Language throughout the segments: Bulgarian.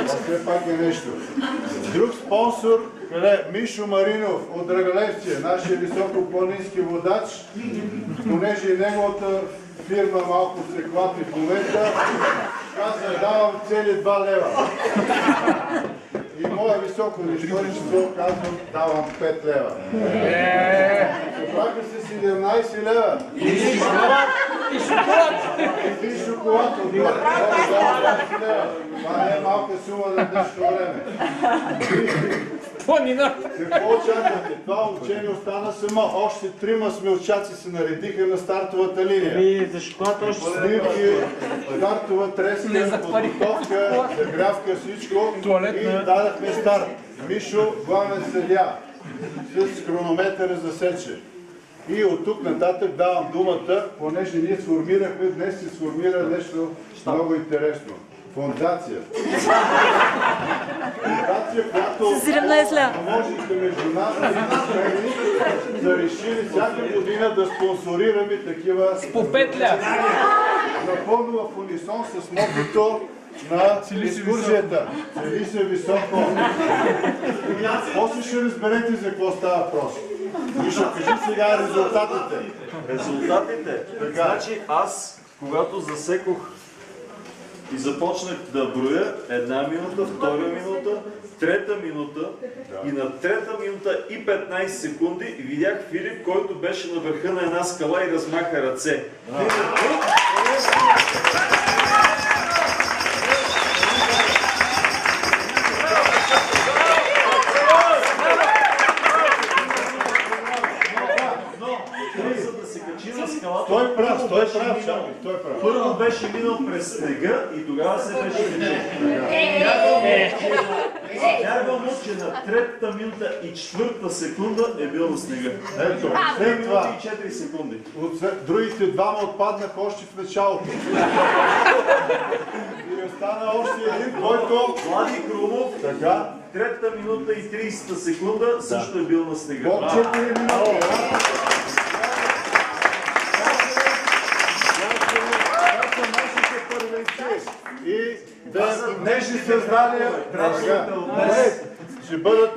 Все пак е нещо. Друг спонсор, къде Мишо Маринов от Драгалевци, нашия високопланински водач, понеже и неговата фирма малко се клапи в момента, каза, давам цели 2 лева. И моя високо нищоричество казвам, давам 5 лева. Събраха се 17 лева. И шоколад. Това не е малка сума за днешно време. Какво очаквате? Това учение остана само. Още 3 смелчаци се наредиха на стартовата линия. За шоколад още снимки, стартова треска, подготовка, загрявка, всичко. И дадахме старт. Мишо, главен съдия, с хронометъра за сече. И от тук нататък давам думата, понеже ние сформирахме, днес се сформира нещо много интересно. Фондация. Фондация, която поможете между нас и да решили всяка година да спонсорираме такива напълно в унисон с мотото на екскурзията. Цели се високо. После ще разберете за какво става въпрос. И ще кажи сега резултатите. Резултатите? Значи аз, когато засекох и започнах да броя 1 минута, 2 минута, 3 минута и на 3 минута и 15 секунди видях Филип, който беше на върха на една скала и размаха ръце. Той прав. Първо беше минал през снега и тогава се беше качил. Вярвам му, че на 3-та минута и 4-та секунда е бил на снега. Ето, след това. 4 секунди. Другите двама отпаднаха още в началото. И остана още един, който... Влади Крумов, Така. 3-та минута и 30-та секунда също е бил на снега. Под 4 минути. И нежни създания ще бъдат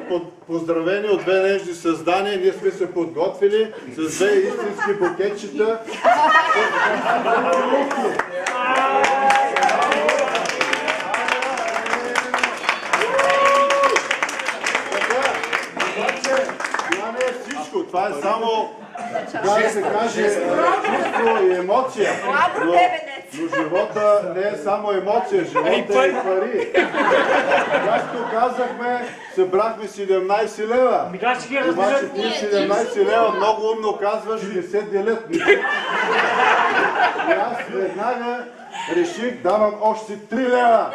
поздравени от 2 нежни създания. Ние сме се подготвили с 2 истински букетчета. Това не е всичко. Това е само, да се каже, чувство и емоция. Но живота не е само емоция, живота е и пари. Както казахме, събрахме 17 лева. Обаче ти 17 лева много умно казваш, не се делят. И аз веднага реших, давам още 3 лева.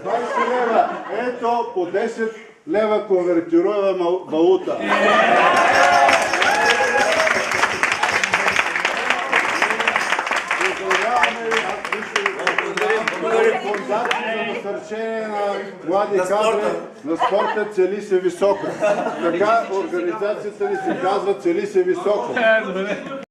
20 лева. Ето по 10 лева конвертируема валута. Фондация за насърчение на млади кадри на спорта цели се високо. Така организацията ни се казва цели се високо.